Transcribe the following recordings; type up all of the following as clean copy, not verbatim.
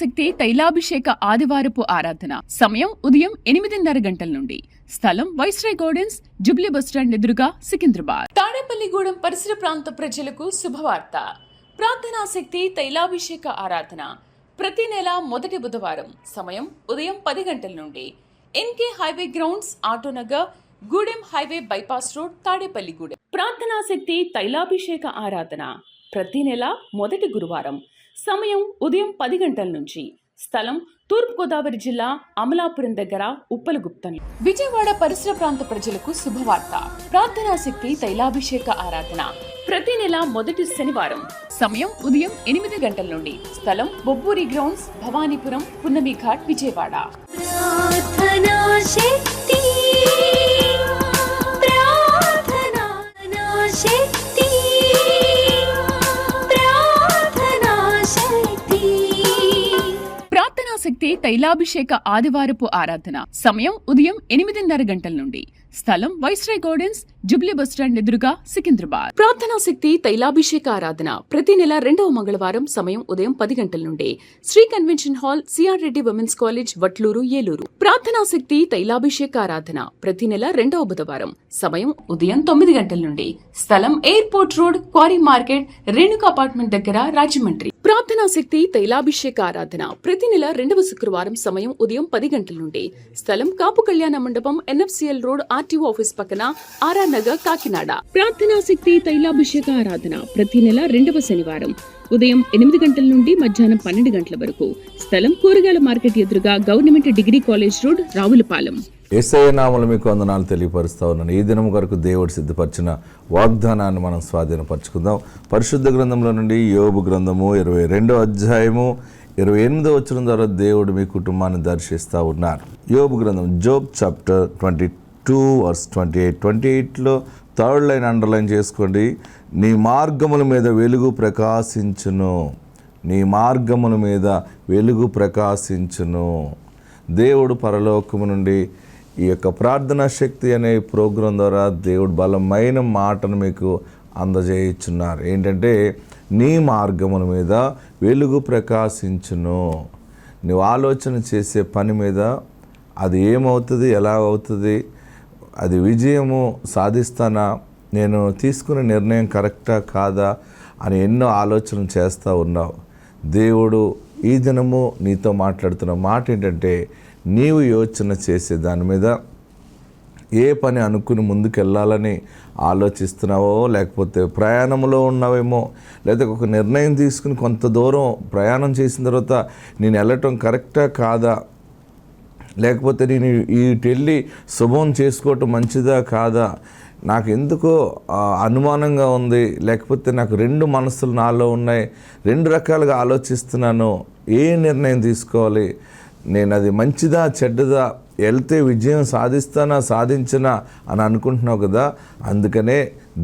శక్తి తైలాభిషేక ఆదివారపు ఆరాధన. సమయం ఉదయం 8:30 గంటల నుండి. స్థలం వైస్రాయ్ గార్డెన్స్, జుబ్లీ బస్టాండ్ ఎదురుగా, సికింద్రాబాద్. తాడేపల్లిగూడెం పరిసర ప్రాంత ప్రజలకు శుభవార్త. ప్రార్థనా శక్తి తైలాభిషేక ఆరాధన ప్రతి నెల మొదటి బుధవారం. సమయం ఉదయం 10 గంటల నుండి. NK highway grounds, Autonagar, Gudem highway bypass road, Tadepalligudem. ప్రార్థనా శక్తి తైలాభిషేక ఆరాధన ప్రతి నెల మొదటి గురువారం. సమయం ఉదయం 10 గంటల నుంచి. స్థలం తూర్పుగోదావరి జిల్లా, అమలాపురం దగ్గర, ఉప్పలగుప్తం. విజయవాడ పరిసర ప్రాంత ప్రజలకు శుభవార్త. ప్రార్థనా శక్తి తైలాభిషేక ఆరాధన ప్రతి నెల మొదటి శనివారం. సమయం ఉదయం 8 గంటల నుండి. స్థలం బొబ్బూరి గ్రౌండ్స్, భవానీపురం, పున్నమి ఘాట్, విజయవాడ. శక్తి తైలాభిషేక ఆదివారపు ఆరాధన. సమయం ఉదయం 8:30 గంటల నుండి. స్థలం వైస్రాయ్ గార్డెన్స్, జుబ్లీ బస్టాండ్ ఎదురుగా, సికింద్రాబాద్. ప్రార్థనా శక్తి తైలాభిషేక ఆరాధన ప్రతి నెల 2వ మంగళవారం. సమయం ఉదయం 10 గంటల నుండి. Sri convention hall, C R Reddy women's college, Vatluru, Eluru. ప్రార్థనా శక్తి తైలాభిషేక ఆరాధన ప్రతి నెల 2వ బుధవారం. సమయం ఉదయం 9 గంటల నుండి. స్థలం airport road, quarry market, Renuka apartment దగ్గర, రాజమండ్రి. ప్రార్థనా శక్తి తైలాభిషేక ఆరాధన ప్రతి నెల 2వ శుక్రవారం. సమయం ఉదయం 10 గంటల నుండి. స్థలం కాపు కళ్యాణ మండపం, ఎన్ఎఫ్సిఎల్ రోడ్, ఆర్టీఓ ఆఫీస్ పక్కన, ఆర్ఆర్ నగర్, కాకినాడ. ప్రార్థనా శక్తి తైలాభిషేక ఆరాధన ప్రతి నెల 2వ శనివారం. ఉదయం 8 గంటల నుండి మధ్యాహ్నం 12 గంటల వరకు. స్థలం కూరగాయల మార్కెట్ ఎదురుగా, government degree college road, Ravulapalem. Yesayya నామములో మీకు వందనాలు తెలియపరుస్తా ఉన్నాను. ఈ దినం కొరకు దేవుడు సిద్ధపరిచిన వాగ్దానాన్ని మనం స్వాధీనపరచుకుందాం. పరిశుద్ధ గ్రంథంలో నుండి యోబు గ్రంథము 22వ అధ్యాయము 28వ వచనం ద్వారా దేవుడు మీ కుటుంబాన్ని దర్శిస్తూ ఉన్నారు. యోబు గ్రంథం, జోబ్ చాప్టర్ 22 వర్స్ 28లో థర్డ్ లైన్ అండర్లైన్ చేసుకోండి. నీ మార్గముల మీద వెలుగు ప్రకాశించును. నీ మార్గముల మీద వెలుగు ప్రకాశించును. దేవుడు పరలోకము నుండి ఈ యొక్క ప్రార్థనా శక్తి అనే ప్రోగ్రాం ద్వారా దేవుడు బలమైన మాటను మీకు అందజేయుచున్నారు. ఏంటంటే, నీ మార్గముల మీద వెలుగు ప్రకాశించును. నువ్వు ఆలోచన చేసే పని మీద అది ఏమవుతుంది, ఎలా అవుతుంది, అది విజయము సాధిస్తానా, నేను తీసుకునే నిర్ణయం కరెక్టా కాదా అని ఎన్నో ఆలోచన చేస్తూ ఉన్నావు. దేవుడు ఈ దినము నీతో మాట్లాడుతున్న మాట ఏంటంటే, నీవు యోచన చేసే దాని మీద ఏ పని అనుకుని ముందుకెళ్ళాలని ఆలోచిస్తున్నావో, లేకపోతే ప్రయాణంలో ఉన్నావేమో, లేదా ఒక నిర్ణయం తీసుకుని కొంత దూరం ప్రయాణం చేసిన తర్వాత నేను వెళ్ళటం కరెక్టా కాదా, లేకపోతే నేను ఇటు వెళ్ళి శుభం చేసుకోవటం మంచిదా కాదా, నాకు ఎందుకో అనుమానంగా ఉంది, లేకపోతే నాకు 2 మనసులు నాలో ఉన్నాయి, 2 రకాలుగా ఆలోచిస్తున్నాను, ఏ నిర్ణయం తీసుకోవాలి, నేను అది మంచిదా చెడ్డదా, వెళ్తే విజయం సాధిస్తానా సాధించనా అని అనుకుంటున్నావు కదా. అందుకనే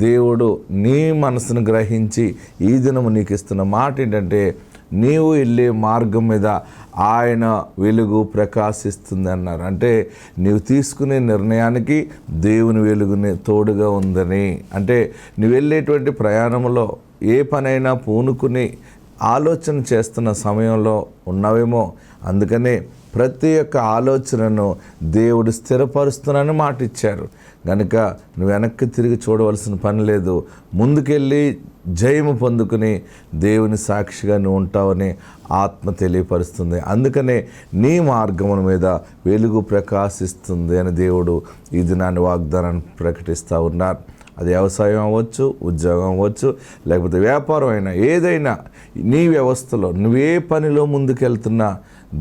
దేవుడు నీ మనసును గ్రహించి ఈ దినము నీకు ఇస్తున్న మాట ఏంటంటే, నీవు వెళ్ళే మార్గం మీద ఆయన వెలుగు ప్రకాశిస్తుంది అన్నారు. అంటే నీవు తీసుకునే నిర్ణయానికి దేవుని వెలుగుని తోడుగా ఉందని. అంటే నువ్వు వెళ్ళేటువంటి ప్రయాణంలో ఏ పనైనా పూనుకుని ఆలోచన చేస్తున్న సమయంలో ఉన్నావేమో. అందుకనే ప్రతి ఒక్క ఆలోచనను దేవుడు స్థిరపరుస్తున్నానని మాట ఇచ్చారు. కనుక నువ్వు వెనక్కి తిరిగి చూడవలసిన పని లేదు. ముందుకెళ్ళి జయము పొందుకుని దేవుని సాక్షిగా నువ్వు ఉంటావని ఆత్మ తెలియపరుస్తుంది. అందుకనే నీ మార్గముల మీద వెలుగు ప్రకాశిస్తుంది అని దేవుడు ఈ దినాన్ని వాగ్దానాన్ని ప్రకటిస్తూ ఉన్నారు. అది వ్యవసాయం అవ్వచ్చు, ఉద్యోగం అవ్వచ్చు, లేకపోతే వ్యాపారం అయినా, ఏదైనా నీ వ్యవస్థలో నువ్వే పనిలో ముందుకెళ్తున్నా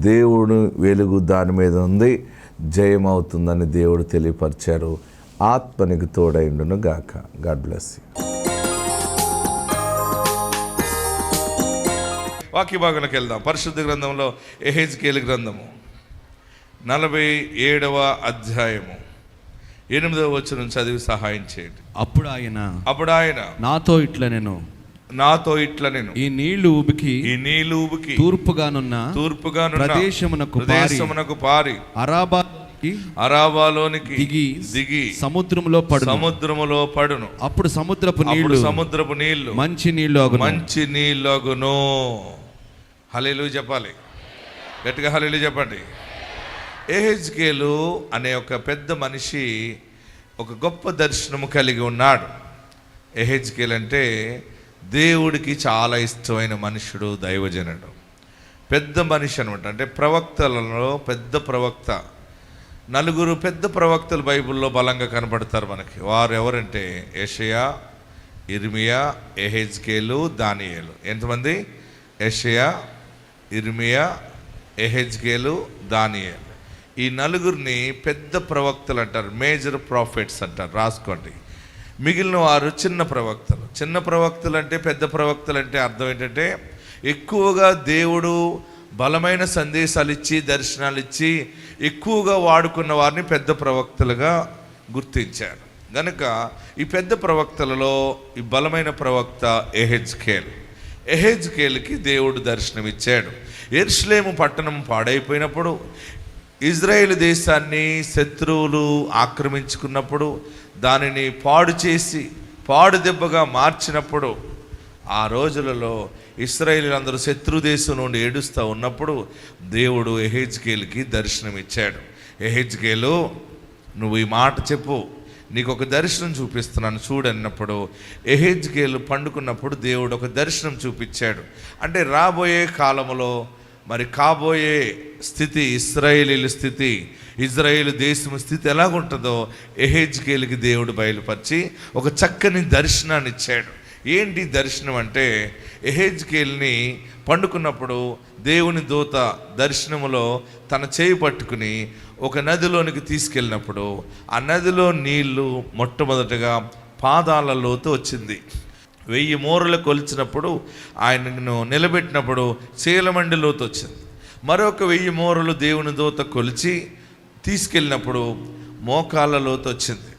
దేవుడు వెలుగు దాని మీద ఉంది, జయమవుతుందని దేవుడు తెలియపరిచారు. ఆత్మనికి తోడైండును గాక. God bless you. వాక్య భాగంలోకి వెళ్దాం. పరిశుద్ధ గ్రంథంలో యెహెజ్కేలు గ్రంథము 47వ అధ్యాయము 8వ వచనం చదివి సహాయం చేయండి. అప్పుడు ఆయన నాతో ఇట్లా నేను ఈ నీళ్లు ఉబికి తూర్పుగానున్న ప్రదేశమునకు పారి అరాబాలోనికి దిగి సముద్రములో పడును. అప్పుడు సముద్రపు నీళ్లు మంచి నీళ్లు అగును. హల్లెలూయా చెప్పాలి. గట్టిగా హల్లెలూయా చెప్పండి. యెహెజ్కేలు అనే ఒక పెద్ద మనిషి ఒక గొప్ప దర్శనము కలిగి ఉన్నాడు. యెహెజ్కేలు అంటే దేవుడికి చాలా ఇష్టమైన మనుషుడు, దైవజనుడు, పెద్ద మనిషి అనమాట. అంటే ప్రవక్తలలో పెద్ద ప్రవక్త. 4 పెద్ద ప్రవక్తలు బైబిల్లో బలంగా కనబడతారు మనకి. వారు ఎవరంటే యెషయా, ఇర్మియా, యెహెజ్కేలు, దానియేలు. ఎంతమంది? యెషయా, ఇర్మియా, యెహెజ్కేలు, దానియేలు. ఈ 4 పెద్ద ప్రవక్తలు అంటారు, మేజర్ ప్రాఫిట్స్ అంటారు, రాసుకోండి. మిగిలిన వారు చిన్న ప్రవక్తలు. చిన్న ప్రవక్తలు అంటే పెద్ద ప్రవక్తలు అంటే అర్థం ఏంటంటే ఎక్కువగా దేవుడు బలమైన సందేశాలు ఇచ్చి దర్శనాలు ఇచ్చి ఎక్కువగా వాడుకున్న వారిని పెద్ద ప్రవక్తలుగా గుర్తించారు. కనుక ఈ పెద్ద ప్రవక్తలలో ఈ బలమైన ప్రవక్త యెహెజ్కేలు. యెహెజ్కేలుకి దేవుడు దర్శనమిచ్చాడు. యెరూషలేము పట్టణం పాడైపోయినప్పుడు, ఇజ్రాయేల్ దేశాన్ని శత్రువులు ఆక్రమించుకున్నప్పుడు, దానిని పాడు చేసి పాడు దెబ్బగా మార్చినప్పుడు, ఆ రోజులలో ఇశ్రాయేలీయులందరూ శత్రు దేశం నుండి ఏడుస్తూ ఉన్నప్పుడు దేవుడు యెహెజ్కేలుకి దర్శనమిచ్చాడు. యెహెజ్కేలు, నువ్వు ఈ మాట చెప్పు, నీకు ఒక దర్శనం చూపిస్తున్నాను చూడు అన్నప్పుడు యెహెజ్కేలు పండుకున్నప్పుడు దేవుడు ఒక దర్శనం చూపించాడు. అంటే రాబోయే కాలంలో మరి కాబోయే స్థితి, ఇశ్రాయేలీల స్థితి, ఇజ్రాయేలు దేశం స్థితి ఎలాగుంటుందో యెహెజ్కేలుకి దేవుడు బయలుపరిచి ఒక చక్కని దర్శనాన్ని ఇచ్చాడు. ఏంటి దర్శనం అంటే, యెహెజ్కేలుని పండుకున్నప్పుడు దేవుని దూత దర్శనములో తన చేయి పట్టుకుని ఒక నదిలోనికి తీసుకెళ్ళినప్పుడు ఆ నదిలో నీళ్లు మొట్టమొదటగా పాదాల లోతు వచ్చింది. 1000 మూరలు కొలిచినప్పుడు ఆయనను నిలబెట్టినప్పుడు చీలమండి లోతు వచ్చింది. మరొక 1000 మూరలు దేవుని దూత కొలిచి తీసుకెళ్ళినప్పుడు మోకాళ్ళ లోతు వచ్చింది.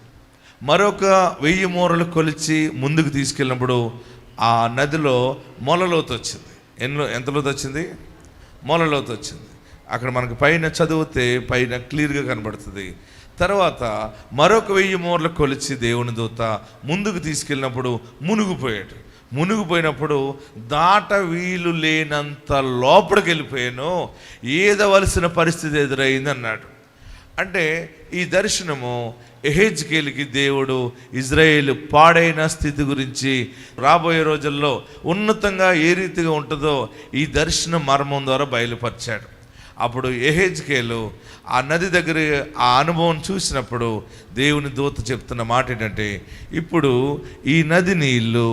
మరొక 1000 మూరలు కొలిచి ముందుకు తీసుకెళ్ళినప్పుడు ఆ నదిలో మొలలోతు వచ్చింది. ఎంత లోతు వచ్చింది? మొలలోతు వచ్చింది. అక్కడ మనకు పైన చదివితే పైన క్లియర్గా కనబడుతుంది. తర్వాత మరొక 1000 మూరలు కొలిచి దేవుని దూత ముందుకు తీసుకెళ్ళినప్పుడు మునిగిపోయినప్పుడు దాట వీలు లేనంత లోపలికి వెళ్ళిపోయాను, ఏదవలసిన పరిస్థితి ఎదురైంది అన్నాడు. అంటే ఈ దర్శనము యెహెజ్కేలుకి దేవుడు ఇజ్రాయేలు పాడైన స్థితి గురించి, రాబోయే రోజుల్లో ఉన్నతంగా ఏ రీతిగా ఉంటుందో ఈ దర్శనం మర్మం ద్వారా బయలుపరిచాడు. అప్పుడు యెహెజ్కేలు ఆ నది దగ్గర ఆ అనుభవం చూసినప్పుడు దేవుని దూత చెప్తున్న మాట ఏంటంటే, ఇప్పుడు ఈ నది నీళ్ళు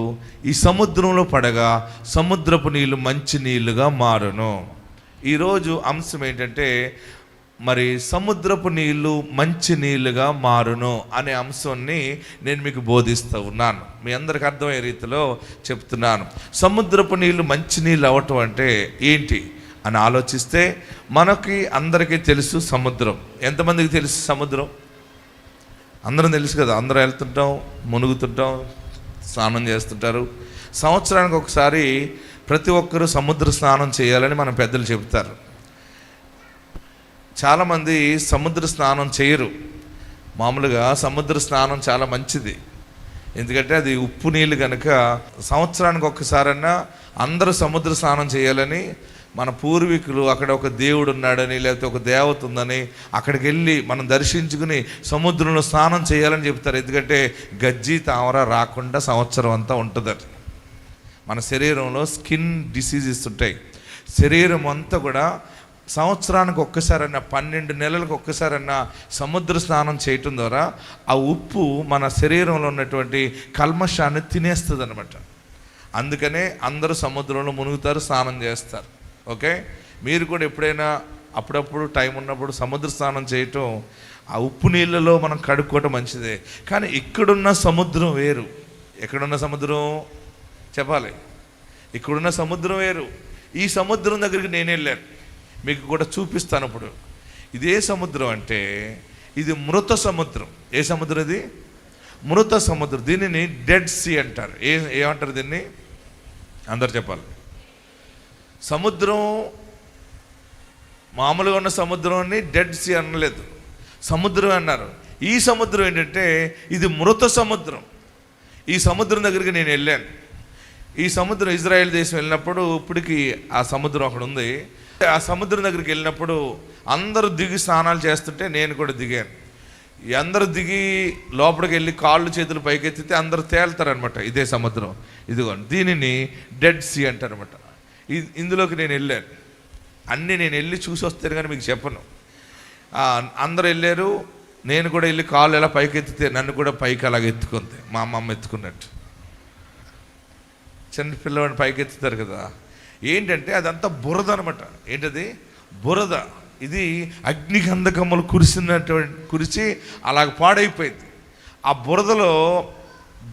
ఈ సముద్రంలో పడగా సముద్రపు నీళ్ళు మంచి నీళ్ళుగా మారును. ఈరోజు అంశం ఏంటంటే, మరి సముద్రపు నీళ్ళు మంచి నీళ్ళుగా మారును అనే అంశాన్ని నేను మీకు బోధిస్తూ ఉన్నాను. మీ అందరికి అర్థమయ్యే రీతిలో చెప్తున్నాను. సముద్రపు నీళ్ళు మంచి నీళ్ళు అవ్వటం అంటే ఏంటి అని ఆలోచిస్తే మనకి అందరికీ తెలుసు సముద్రం. ఎంతమందికి తెలుసు సముద్రం? అందరం తెలుసు కదా. అందరం వెళ్తుంటాం, మునుగుతుంటాం, స్నానం చేస్తుంటారు. సంవత్సరానికి ఒకసారి ప్రతి ఒక్కరూ సముద్ర స్నానం చేయాలని మన పెద్దలు చెబుతారు. చాలామంది సముద్ర స్నానం చేయరు. మామూలుగా సముద్ర స్నానం చాలా మంచిది, ఎందుకంటే అది ఉప్పు నీళ్ళు కనుక. సంవత్సరానికి ఒక్కసారన్నా అందరూ సముద్ర స్నానం చేయాలని మన పూర్వీకులు, అక్కడ ఒక దేవుడు ఉన్నాడని లేకపోతే ఒక దేవత ఉందని అక్కడికి వెళ్ళి మనం దర్శించుకుని సముద్రంలో స్నానం చేయాలని చెప్తారు. ఎందుకంటే గజ్జి తామర రాకుండా సంవత్సరం అంతా ఉంటుందని. మన శరీరంలో స్కిన్ డిసీజెస్ ఉంటాయి. శరీరం అంతా కూడా సంవత్సరానికి ఒక్కసారన్నా 12 నెలలకు ఒక్కసారన్నా సముద్ర స్నానం చేయటం ద్వారా ఆ ఉప్పు మన శరీరంలో ఉన్నటువంటి కల్మషాన్ని తినేస్తుంది అనమాట. అందుకనే అందరూ సముద్రంలో మునుగుతారు, స్నానం చేస్తారు. ఓకే, మీరు కూడా ఎప్పుడైనా అప్పుడప్పుడు టైం ఉన్నప్పుడు సముద్ర స్నానం చేయటం, ఆ ఉప్పు నీళ్ళలో మనం కడుక్కోవటం మంచిదే. కానీ ఇక్కడున్న సముద్రం వేరు. ఎక్కడున్న సముద్రం చెప్పాలి? ఇక్కడున్న సముద్రం వేరు. ఈ సముద్రం దగ్గరికి నేను వెళ్ళాను, మీకు కూడా చూపిస్తాను. ఇప్పుడు ఇదే సముద్రం అంటే ఇది మృత సముద్రం. ఏ సముద్రం ఇది? మృత సముద్రం. దీనిని డెడ్ సీ అంటారు. ఏమంటారు దీన్ని? అందరు చెప్పాలి. సముద్రం మామూలుగా ఉన్న సముద్రాన్ని డెడ్ సీ అనలేదు, సముద్రం అన్నారు. ఈ సముద్రం ఏంటంటే ఇది మృత సముద్రం. ఈ సముద్రం దగ్గరికి నేను వెళ్ళాను. ఈ సముద్రం ఇజ్రాయెల్ దేశం వెళ్ళినప్పుడు ఇప్పటికీ ఆ సముద్రం అక్కడ ఉంది. ఆ సముద్రం దగ్గరికి వెళ్ళినప్పుడు అందరూ దిగి స్నానాలు చేస్తుంటే నేను కూడా దిగాను. అందరూ దిగి లోపలికి వెళ్ళి కాళ్ళు చేతులు పైకెత్తితే అందరూ తేలుతారనమాట. ఇదే సముద్రం, ఇదిగో దీనిని డెడ్ సీ అంటారనమాట. ఇందులోకి నేను వెళ్ళాను. అన్నీ నేను వెళ్ళి చూసి వస్తాను కానీ మీకు చెప్పను. అందరూ వెళ్ళారు, నేను కూడా వెళ్ళి కాళ్ళు ఎలా పైకెత్తితే నన్ను కూడా పైకి అలాగ ఎత్తుకుంది, మా అమ్మమ్మ ఎత్తుకున్నట్టు. చిన్న పిల్లవాడిని పైకి ఎత్తుతారు కదా. ఏంటంటే అదంతా బురద అనమాట. ఏంటది? బురద. ఇది అగ్నిగంధకములు కురిసి అలాగ పాడైపోయింది. ఆ బురదలో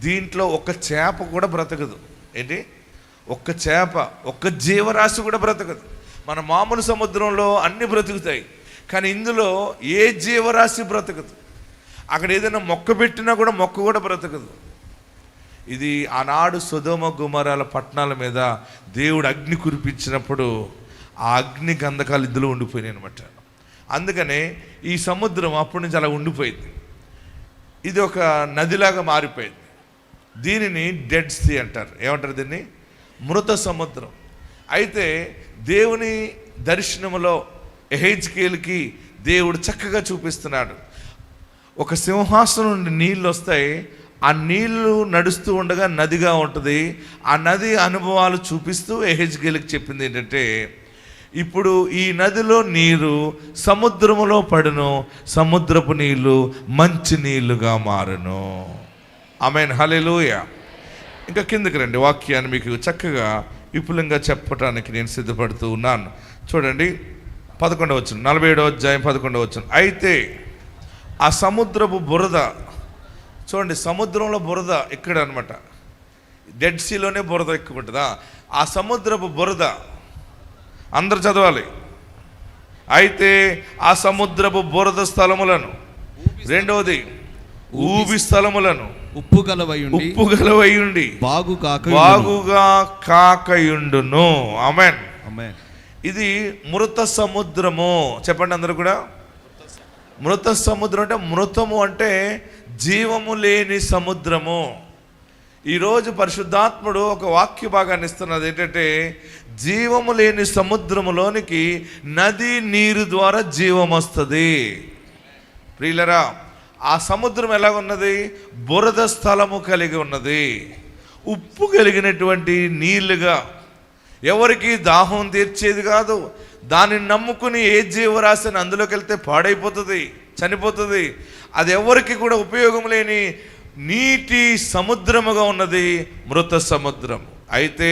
దీంట్లో ఒక్క చేప కూడా బ్రతకదు. ఏంటి? ఒక్క చేప, ఒక్క జీవరాశి కూడా బ్రతకదు. మన మామూలు సముద్రంలో అన్నీ బ్రతుకుతాయి, కానీ ఇందులో ఏ జీవరాశి బ్రతకదు. అక్కడ ఏదైనా మొక్క పెట్టినా కూడా మొక్క కూడా బ్రతకదు. ఇది ఆనాడు సొదొమ గొమొర్రా పట్టణాల మీద దేవుడు అగ్ని కురిపించినప్పుడు ఆ అగ్ని గంధకాలు ఇందులో ఉండిపోయినాయి అనమాట. అందుకనే ఈ సముద్రం అప్పటి నుంచి అలా ఉండిపోయింది. ఇది ఒక నదిలాగా మారిపోయింది. దీనిని డెడ్ సీ అంటారు. ఏమంటారు దీన్ని? మృత సముద్రం. అయితే దేవుని దర్శనములో యెహెజ్కేలుకి దేవుడు చక్కగా చూపిస్తున్నాడు. ఒక సింహాసనం నుండి నీళ్ళు వస్తాయి, ఆ నీళ్లు నడుస్తూ ఉండగా నదిగా ఉంటుంది. ఆ నది అనుభవాలు చూపిస్తూ యెహెజ్కేలుకి చెప్పింది ఏంటంటే, ఇప్పుడు ఈ నదిలో నీరు సముద్రములో పడును, సముద్రపు నీళ్లు మంచి నీళ్లుగా మారును. ఆమేన్, హల్లెలూయా. ఇంకా కిందకి రండి, వాక్యాన్ని మీకు చక్కగా విపులంగా చెప్పడానికి నేను సిద్ధపడుతూ ఉన్నాను. చూడండి 11వ వచనం, 47వ అధ్యాయం 11వ వచనం. అయితే ఆ సముద్రపు బురద, చూడండి సముద్రంలో బురద ఇక్కడ అనమాట. డెడ్ సీలోనే బురద ఎక్కువ ఉంటుందా? ఆ సముద్రపు బురద అందరు చదవాలి. అయితే ఆ సముద్రపు బురద స్థలములను, రెండవది ఊబి స్థలములను ఉప్పు గలవయుండి బాగుగా కాకయుండును. ఆమేన్. ఆమేన్. ఇది మృత సముద్రము. చెప్పండి అందరూ కూడా. మృత సముద్రం అంటే, మృతము అంటే జీవము లేని సముద్రము. ఈరోజు పరిశుద్ధాత్ముడు ఒక వాక్య భాగాన్ని ఇస్తున్నది. ఏంటంటే, జీవము లేని సముద్రములోనికి నది నీరు ద్వారా జీవం వస్తుంది. ప్రియులరా, ఆ సముద్రం ఎలాగున్నది? బురద స్థలము కలిగి ఉన్నది, ఉప్పు కలిగినటువంటి నీళ్లుగా. ఎవరికి దాహం తీర్చేది కాదు. దానిని నమ్ముకుని ఏ జీవరాశిని అందులోకి వెళ్తే పాడైపోతుంది, చనిపోతుంది. అది ఎవరికి కూడా ఉపయోగం లేని నీటి సముద్రముగా ఉన్నది మృత సముద్రం. అయితే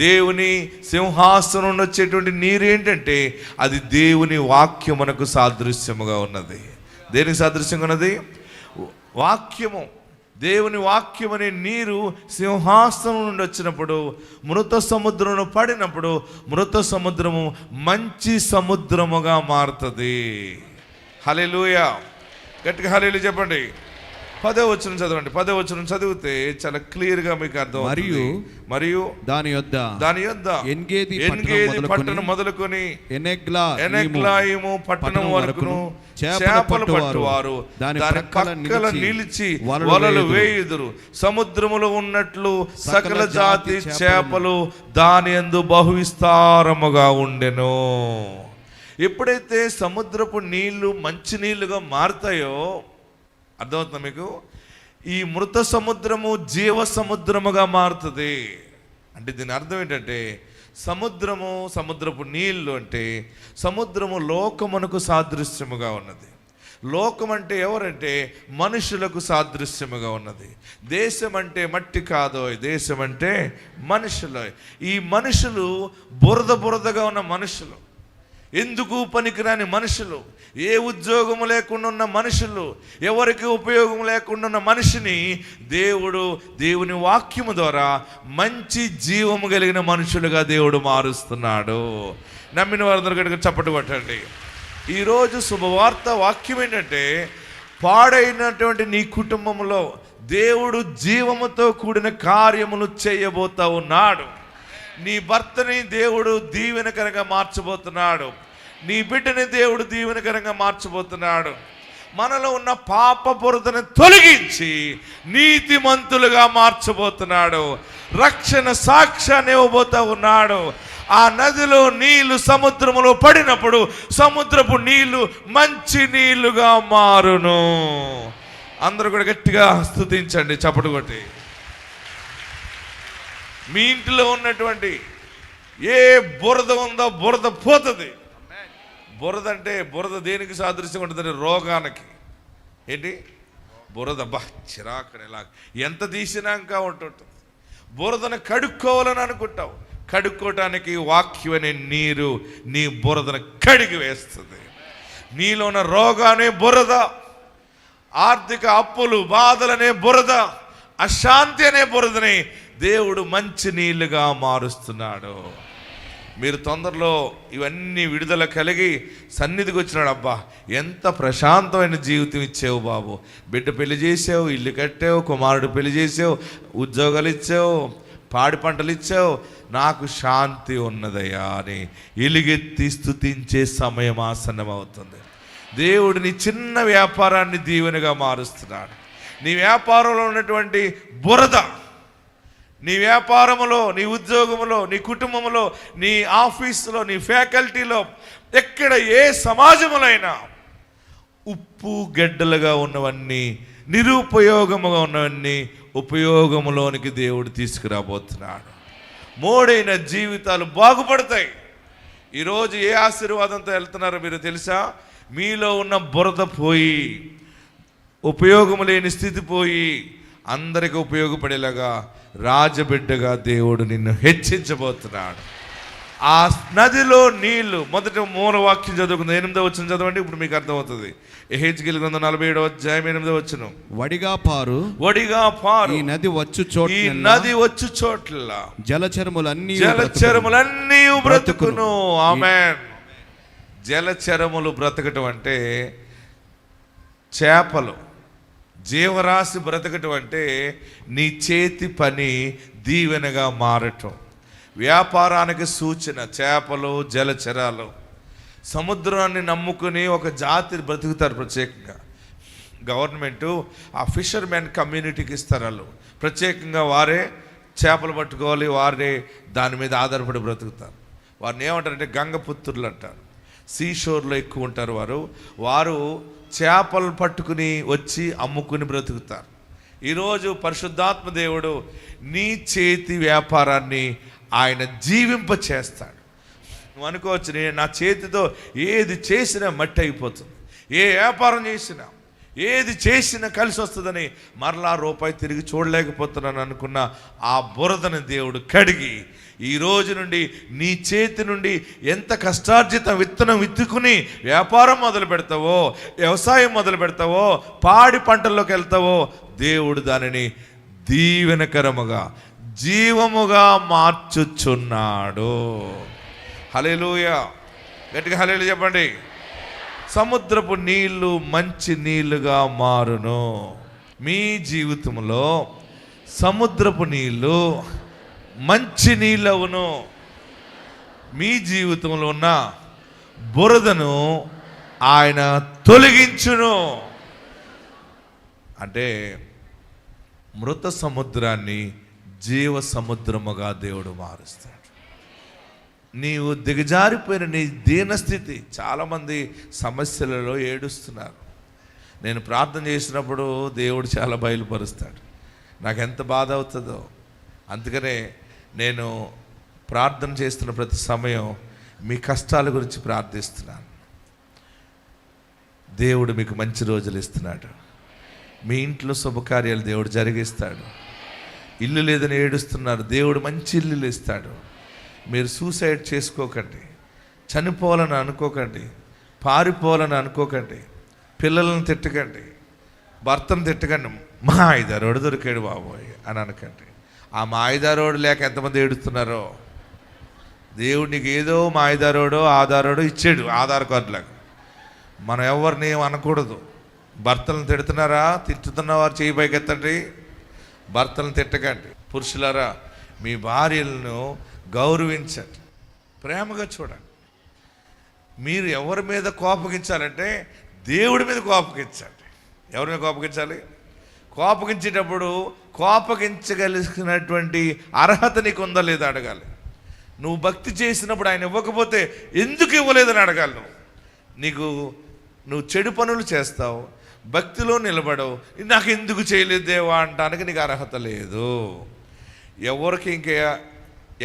దేవుని సింహాసనం నుండి వచ్చేటువంటి నీరు ఏంటంటే, అది దేవుని వాక్యమునకు సాదృశ్యముగా ఉన్నది. దేనికి సాదృశ్యంగా ఉన్నది? వాక్యము. దేవుని వాక్యం అనే నీరు సింహాసనం నుండి వచ్చినప్పుడు, మృత సముద్రంలో పడినప్పుడు, మృత సముద్రము మంచి సముద్రముగా మారుతుంది. హల్లెలూయా. గట్టిగా హల్లెలూయా చెప్పండి. 10వ వచనం చదవండి. 10వ వచనం చదివితే చాలా క్లియర్ గా మీకు అర్థం. మరియు దాని యొద్ద ఎన్గేది పట్టణం మొదలుకొని ఎనెగ్లాయిము పట్టణం వరకును చేపలు పట్టువారు దాని పక్కల నిలిచి వలలు వేయుదురు. సముద్రములో ఉన్నట్లు సకల జాతి చేపలు దాని యందు బహు విస్తారముగా ఉండెను. ఎప్పుడైతే సముద్రపు నీళ్లు మంచి నీళ్లుగా మారుతాయో, అర్థమవుతుందా మీకు? ఈ మృత సముద్రము జీవ సముద్రముగా మారుతుంది. అంటే దీని అర్థం ఏంటంటే, సముద్రపు నీళ్ళు అంటే సముద్రము లోకమునకు సాదృశ్యముగా ఉన్నది. లోకం అంటే ఎవరంటే మనుషులకు సాదృశ్యముగా ఉన్నది. దేశం అంటే మట్టి కాదో, దేశం అంటే మనుషులు. ఈ మనుషులు బురదగా ఉన్న మనుషులు, ఎందుకు పనికిరాని మనుషులు, ఏ ఉద్యోగము లేకుండా ఉన్న మనుషులు, ఎవరికి ఉపయోగం లేకుండా ఉన్న మనిషిని దేవుడు దేవుని వాక్యము ద్వారా మంచి జీవము కలిగిన మనుషులుగా దేవుడు మారుస్తున్నాడు. నమ్మిన వారందరూ గట్టిగా చప్పట్లు కొట్టండి. ఈరోజు శుభవార్త వాక్యం ఏంటంటే, పాడైనటువంటి నీ కుటుంబంలో దేవుడు జీవముతో కూడిన కార్యములు చేయబోతా ఉన్నాడు. నీ భర్తని దేవుడు దీవెనకరంగా మార్చబోతున్నాడు. నీ బిడ్డని దేవుడు దీవెనకరంగా మార్చబోతున్నాడు. మనలో ఉన్న పాప బురదను తొలగించి నీతిమంతులుగా మార్చబోతున్నాడు. రక్షణ సాక్ష్యాన్ని ఇవ్వబోతా ఉన్నాడు. ఆ నదిలో నీళ్లు సముద్రములో పడినప్పుడు సముద్రపు నీళ్లు మంచి నీళ్లుగా మారును. అందరూ కూడా గట్టిగా స్తుతించండి, చప్పటి కొట్టి. మీ ఇంటిలో ఉన్నటువంటి ఏ బురద ఉందో బురద పోతుంది. బురద అంటే బురద దేనికి సాదృశ్యం ఉంటుందంటే రోగానికి. ఏంటి బురద? చిరాకనేలా ఎంత తీసినాక ఉంటుంటుంది. బురదను కడుక్కోవాలని అనుకుంటావు, కడుక్కోవటానికి వాక్యం అనే నీరు నీ బురదను కడిగి వేస్తుంది. నీలో ఉన్న రోగానే బురద, ఆర్థిక అప్పులు బాధలనే బురద, అశాంతి అనే బురదని దేవుడు మంచి నీళ్లుగా మారుస్తున్నాడు. మీరు తొందరలో ఇవన్నీ విడుదల కలిగి సన్నిధికి వచ్చినాడు. అబ్బా ఎంత ప్రశాంతమైన జీవితం ఇచ్చావు బాబు, బిడ్డ పెళ్లి చేసావు, ఇల్లు కట్టావు, కుమారుడు పెళ్లి చేసావు, ఉద్యోగాలు ఇచ్చావు, పాడి పంటలు ఇచ్చావు, నాకు శాంతి ఉన్నదయ్యా అని ఎలుగెత్తి స్తుతించే సమయం ఆసన్నం అవుతుంది. దేవుడు నీ చిన్న వ్యాపారాన్ని దీవెనగా మారుస్తున్నాడు. నీ వ్యాపారంలో ఉన్నటువంటి బురద, నీ వ్యాపారములో, నీ ఉద్యోగంలో, నీ కుటుంబంలో, నీ ఆఫీసులో, నీ ఫ్యాకల్టీలో, ఎక్కడ ఏ సమాజములైనా ఉప్పు గడ్డలుగా ఉన్నవన్నీ, నిరుపయోగముగా ఉన్నవన్నీ ఉపయోగములోనికి దేవుడు తీసుకురాబోతున్నాడు. మోడైన జీవితాలు బాగుపడతాయి. ఈరోజు ఏ ఆశీర్వాదంతో వెళ్తున్నారో మీరు తెలుసా? మీలో ఉన్న బురద పోయి, ఉపయోగము లేని స్థితి పోయి, అందరికి ఉపయోగపడేలాగా రాజబిడ్డగా దేవుడు నిన్ను హెచ్చించబోతున్నాడు. ఆ నదిలో నీళ్లు, మొదట మూలవాక్యం చదువుకుంది, 8వ వచనం చదవండి, ఇప్పుడు మీకు అర్థమవుతుంది. యెహెజ్కేలు గ్రంథం 47వ అధ్యాయం 8వ వచనం. వడిగా పారు ఈ నది వచ్చు చోట్ల జలచరములన్నీ బ్రతుకును. ఆమేన్. జలచరములు బ్రతకటం అంటే చేపలు, జీవరాశి బ్రతకటం అంటే నీ చేతి పని దీవెనగా మారటం. వ్యాపారానికి సూచన చేపలు, జలచరాలు. సముద్రాన్ని నమ్ముకుని ఒక జాతి బ్రతుకుతారు. ప్రత్యేకంగా గవర్నమెంటు ఆ ఫిషర్మెన్ కమ్యూనిటీకి ఇస్తారు. వాళ్ళు ప్రత్యేకంగా వారే చేపలు పట్టుకోవాలి, వారే దాని మీద ఆధారపడి బ్రతుకుతారు. వారిని ఏమంటారంటే గంగపుత్రులు అంటారు. సీషోర్లో ఎక్కువ ఉంటారు వారు చేపలు పట్టుకుని వచ్చి అమ్ముకుని బ్రతుకుతారు. ఈరోజు పరిశుద్ధాత్మ దేవుడు నీ చేతి వ్యాపారాన్ని ఆయన జీవింప చేస్తాడు. నువ్వు అనుకోవచ్చు, నేను నా చేతితో ఏది చేసినా మట్టి అయిపోతుంది, ఏ వ్యాపారం చేసినా, ఏది చేసినా కలిసి వస్తుందని మరలా రూపాయి తిరిగి చూడలేకపోతున్నాను అనుకున్న ఆ బురదను దేవుడు కడిగి ఈ రోజు నుండి నీ చేతి నుండి ఎంత కష్టార్జిత విత్తనం విత్తుకుని వ్యాపారం మొదలు పెడతావో, వ్యవసాయం మొదలు పెడతావో, పాడి పంటల్లోకి వెళ్తావో, దేవుడు దానిని దీవెనకరముగా జీవముగా మార్చుచున్నాడు. హల్లెలూయా, గట్టిగా హల్లెలూయా చెప్పండి. సముద్రపు నీళ్లు మంచి నీళ్లుగా మారును. మీ జీవితంలో సముద్రపు నీళ్లు మంచి నీళ్ళవును. మీ జీవితంలో ఉన్న బురదను ఆయన తొలగించును. అంటే మృత సముద్రాన్ని జీవ సముద్రముగా దేవుడు మారుస్తాడు. నీవు దిగజారిపోయిన నీ దీనస్థితి, చాలామంది సమస్యలలో ఏడుస్తున్నారు. నేను ప్రార్థన చేసినప్పుడు దేవుడు చాలా బయలుపరుస్తాడు. నాకు ఎంత బాధ అవుతుందో. అందుకనే నేను ప్రార్థన చేస్తున్న ప్రతి సమయం మీ కష్టాల గురించి ప్రార్థిస్తున్నాను. దేవుడు మీకు మంచి రోజులు ఇస్తున్నాడు. మీ ఇంట్లో శుభకార్యాలు దేవుడు జరిగిస్తాడు. ఇల్లు లేదని ఏడుస్తున్నారు, దేవుడు మంచి ఇల్లులు ఇస్తాడు. మీరు సూసైడ్ చేసుకోకండి, చనిపోవాలని అనుకోకండి, పారిపోవాలని అనుకోకండి, పిల్లలను తిట్టకండి, భర్తను తిట్టకండి. మా ఐదారోడు దొరికాడు బాబోయ్ అని అనకండి. ఆ మాయదారోడు లేక ఎంతమంది ఏడుస్తున్నారో. దేవుడు నీకు ఏదో మాయదారోడో ఆధారోడో ఇచ్చాడు, ఆధార్ కార్డులాగా. మనం ఎవరిని ఏం అనకూడదు. భర్తలను తిడుతున్నారా? తిట్టుతున్నవారు చేయి పైకెత్తండి. భర్తలను తిట్టకండి. పురుషులారా, మీ భార్యలను గౌరవించండి, ప్రేమగా చూడండి. మీరు ఎవరి మీద కోపగించాలంటే దేవుడి మీద కోపగించండి. ఎవరి మీద కోపగించాలి? కోపగించేటప్పుడు కోపగించగలిగినటువంటి అర్హత నీకు ఉందా లేదా అడగాలి. నువ్వు భక్తి చేసినప్పుడు ఆయన ఇవ్వకపోతే ఎందుకు ఇవ్వలేదని అడగాలి. నువ్వు చెడు పనులు చేస్తావు, భక్తిలో నిలబడవు, నాకు ఎందుకు చేయలేదు దేవా అంటానికి నీకు అర్హత లేదు. ఎవరికి ఇంకా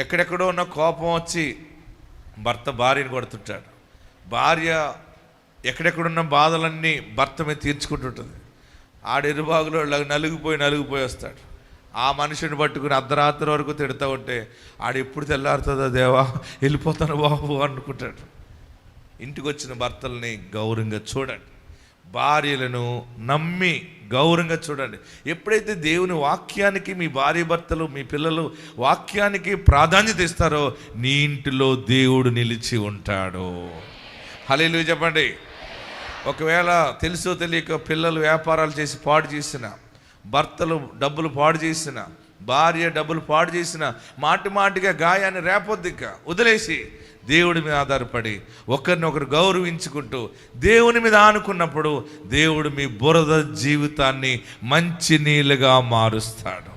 ఎక్కడెక్కడో ఉన్న కోపం వచ్చి భర్త భార్యని కొడుతుంటాడు, భార్య ఎక్కడెక్కడున్న బాధలన్నీ భర్త మీద తీర్చుకుంటుంటుంది. ఆడెరుబాగులో నలిగిపోయి వస్తాడు. ఆ మనిషిని పట్టుకుని అర్ధరాత్రి వరకు తిడుతూ ఉంటే ఆడెప్పుడు తెల్లారుతుందో దేవా వెళ్ళిపోతాను బాబు అనుకుంటాడు. ఇంటికి వచ్చిన భర్తల్ని గౌరవంగా చూడండి, భార్యలను నమ్మి గౌరవంగా చూడండి. ఎప్పుడైతే దేవుని వాక్యానికి మీ భార్య భర్తలు మీ పిల్లలు వాక్యానికి ప్రాధాన్యత ఇస్తారో నీ ఇంటిలో దేవుడు నిలిచి ఉంటాడు. హల్లెలూయా చెప్పండి. ఒకవేళ తెలుసో తెలియక పిల్లలు వ్యాపారాలు చేసి పాడు చేసిన, భర్తలు డబ్బులు పాడు చేసిన, భార్య డబ్బులు పాడు చేసిన, మాటిగా గాయాన్ని రేపొద్దు ఇంకా వదిలేసి దేవుడి మీద ఆధారపడి ఒకరినొకరు గౌరవించుకుంటూ దేవుని మీద ఆనుకున్నప్పుడు దేవుడు మీ బురద జీవితాన్ని మంచి నీళ్ళుగా మారుస్తాడు.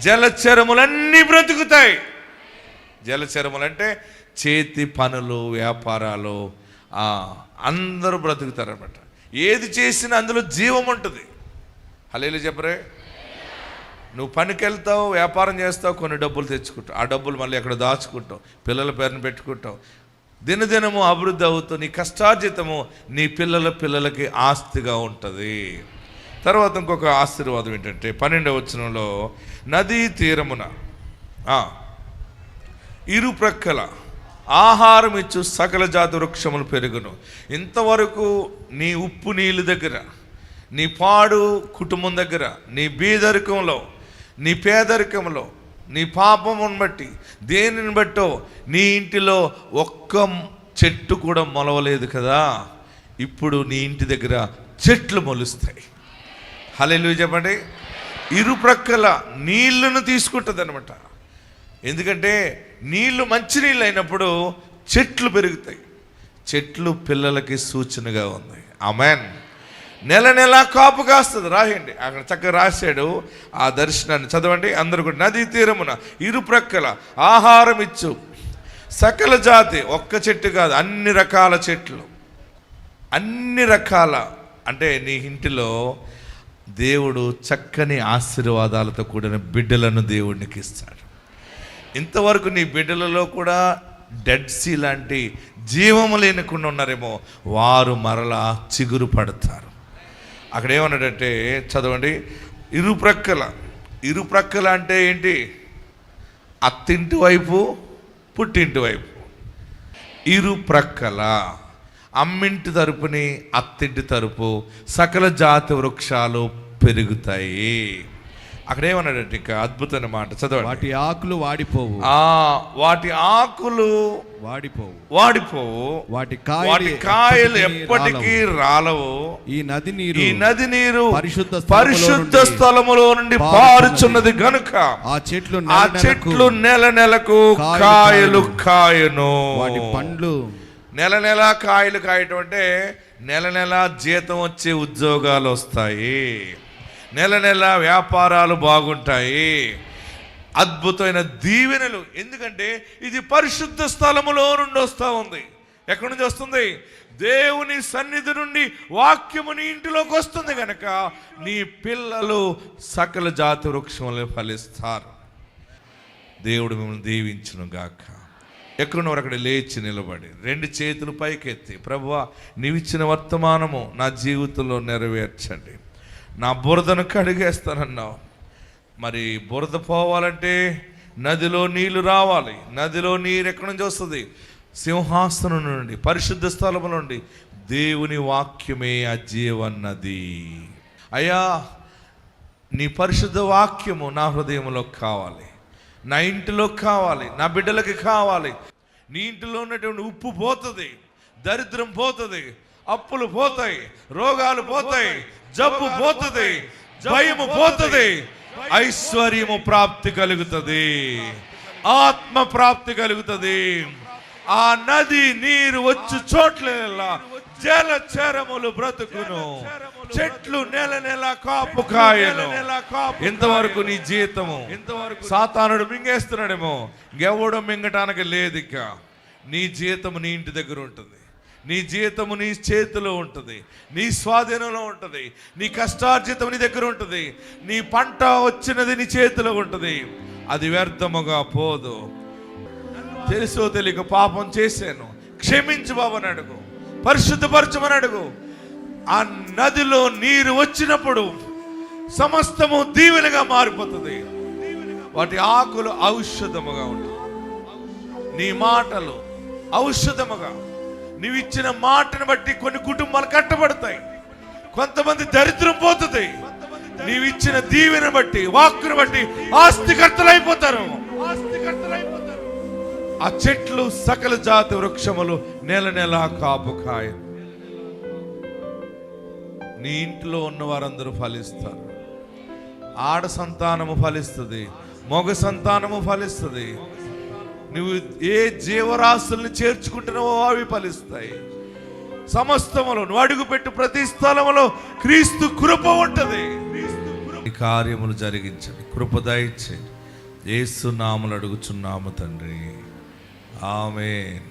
జలచరములన్నీ బ్రతుకుతాయి. జలచరములంటే చేతి పనులు, వ్యాపారాలు, అందరూ బ్రతుకుతారన్నమాట. ఏది చేసినా అందులో జీవం ఉంటుంది. హల్లెలూయా చెప్పరే. నువ్వు పనికి వెళ్తావు, వ్యాపారం చేస్తావు, కొన్ని డబ్బులు తెచ్చుకుంటావు, ఆ డబ్బులు మళ్ళీ ఎక్కడ దాచుకుంటావు, పిల్లల పేరుని పెట్టుకుంటావు, దినదినము అభివృద్ధి అవుతూ నీ కష్టార్జితము నీ పిల్లలకి ఆస్తిగా ఉంటుంది. తర్వాత ఇంకొక ఆశీర్వాదం ఏంటంటే 12వ వచనంలో నదీ తీరమున ఇరుప్రక్కల ఆహారం ఇచ్చు సకల జాతి వృక్షములు పెరుగును. ఇంతవరకు నీ ఉప్పు నీళ్ళు దగ్గర, నీ పాడు కుటుంబం దగ్గర, నీ బీదరికంలో, నీ పేదరికంలో, నీ పాపమును బట్టి దేనిని బట్టో నీ ఇంటిలో ఒక్క చెట్టు కూడా మొలవలేదు కదా. ఇప్పుడు నీ ఇంటి దగ్గర చెట్లు మొలుస్తాయి. హల్లెలూయా చెప్పండి. ఇరుప్రక్కల నీళ్లను తీసుకుంటుంది అనమాట. ఎందుకంటే నీళ్లు మంచినీళ్ళు అయినప్పుడు చెట్లు పెరుగుతాయి. చెట్లు పిల్లలకి సూచనగా ఉంది. ఆమేన్. నెల కాపు కాస్తుంది. రాయండి, అక్కడ చక్కగా రాశాడు ఆ దర్శనాన్ని, చదవండి అందరూ కూడా. నదీ తీరమున ఇరుప్రక్కల ఆహారం ఇచ్చు సకల జాతి, ఒక్క చెట్టు కాదు, అన్ని రకాల చెట్లు, అన్ని రకాల. అంటే నీ ఇంటిలో దేవుడు చక్కని ఆశీర్వాదాలతో కూడిన బిడ్డలను దేవుడికి ఇస్తాడు. ఇంతవరకు నీ బిడ్డలలో కూడా డెడ్ సీ లాంటి జీవము లేనికుండా ఉన్నారేమో, వారు మరలా చిగురు పడతారు. అక్కడ ఏమన్నాడంటే చదవండి, ఇరుప్రక్కల అంటే ఏంటి? అత్తింటి వైపు, పుట్టింటి వైపు. ఇరుప్రక్కల అమ్మింటి తరపుని అత్తింటి తరపు సకల జాతి వృక్షాలు పెరుగుతాయి. అక్కడ ఏమన్నాడంటే ఇంకా అద్భుతమైన మాట, చదవండి. వాటి ఆకులు వాడిపోవు, వాటి ఆకులు వాడిపోవు, వాటి కాయలు ఎప్పటికీ రాలవు. ఈ నది నీరు పరిశుద్ధ స్థలములో నుండి పారుచున్నది గనుక ఆ చెట్లు నెలకు కాయలు కాయను. వాటి పండ్లు నెల కాయలు కాయటం అంటే నెల జీతం వచ్చే ఉద్యోగాలు వస్తాయి, నెల వ్యాపారాలు బాగుంటాయి, అద్భుతమైన దీవెనలు. ఎందుకంటే ఇది పరిశుద్ధ స్థలములో నుండి వస్తూ ఉంది. ఎక్కడి నుంచి వస్తుంది? దేవుని సన్నిధి నుండి వాక్యము నీ ఇంటిలోకి వస్తుంది కనుక నీ పిల్లలు సకల జాతి వృక్షములు ఫలిస్తారు. దేవుడు మిమ్మల్ని దీవించును గాక. ఎక్కడున్నవారు అక్కడ లేచి నిలబడి 2 చేతులు పైకెత్తి, ప్రభువా నీవిచ్చిన వర్తమానము నా జీవితంలో నెరవేర్చండి, నా బురదను కడిగేస్తానన్నావు. మరి బురద పోవాలంటే నదిలో నీళ్లు రావాలి. నదిలో నీరు ఎక్కడి నుంచి వస్తుంది? సింహాసనం నుండి, పరిశుద్ధ స్థలము నుండి. దేవుని వాక్యమే ఆ జీవన్నది. అయ్యా, నీ పరిశుద్ధ వాక్యము నా హృదయంలో కావాలి, నా ఇంటిలో కావాలి, నా బిడ్డలకి కావాలి. నీ ఇంటిలో ఉన్నటువంటి ఉప్పు పోతుంది, దరిద్రం పోతుంది, అప్పులు పోతాయి, రోగాలు పోతాయి, జబ్బు పోతుంది, భయము పోతుంది, ఐశ్వర్యము ప్రాప్తి కలుగుతుంది, ఆత్మ ప్రాప్తి కలుగుతుంది. ఆ నది నీరు వచ్చు చోట్ల జలచరములు బ్రతుకును, చెట్లు నెల నెల కాపు కాయను. ఇంతవరకు నీ జీతము సాతానుడు మింగేస్తున్నాడేమో, ఇంకెవడో మింగటానికి లేదు. ఇక నీ జీతము నీ ఇంటి దగ్గర ఉంటుంది, నీ జీతము నీ చేతిలో ఉంటుంది, నీ స్వాధీనంలో ఉంటుంది, నీ కష్టార్జితం నీ దగ్గర ఉంటుంది, నీ పంట వచ్చినది నీ చేతిలో ఉంటుంది. అది వ్యర్థముగా పోదు. తెలుసో తెలియక పాపం చేశాను, క్షమించు బాబు అని అడుగు, పరిశుద్ధపరచమని అడుగు. ఆ నదిలో నీరు వచ్చినప్పుడు సమస్తము దీవెనగా మారిపోతుంది. వాటి ఆకులు ఔషధముగా ఉంటుంది, నీ మాటలు ఔషధముగా. నీవు ఇచ్చిన మాటను బట్టి కొన్ని కుటుంబాలు కట్టబడతాయి, కొంతమంది దరిద్రం పోతుంది. నీవు ఇచ్చిన దీవెన బట్టి, వాక్కును బట్టి ఆస్తికర్తలైపోతారు. ఆ చెట్లు సకల జాతి వృక్షములు నెల నెల కాపు కాయ. నీ ఇంట్లో ఉన్న వారందరూ ఫలిస్తారు. ఆడ సంతానము ఫలిస్తుంది, మగ సంతానము ఫలిస్తుంది. నువ్వు ఏ జీవరాశుల్ని చేర్చుకుంటున్నావో అవి ఫలిస్తాయి. సమస్తములో నువ్వు అడుగుపెట్టు ప్రతి స్థలములో క్రీస్తు కృప ఉంటది. ఈ కార్యములు జరిగించండి, కృప దయచేయండి. యేసు నామములో అడుగుచున్నాము తండ్రి, ఆమేన్.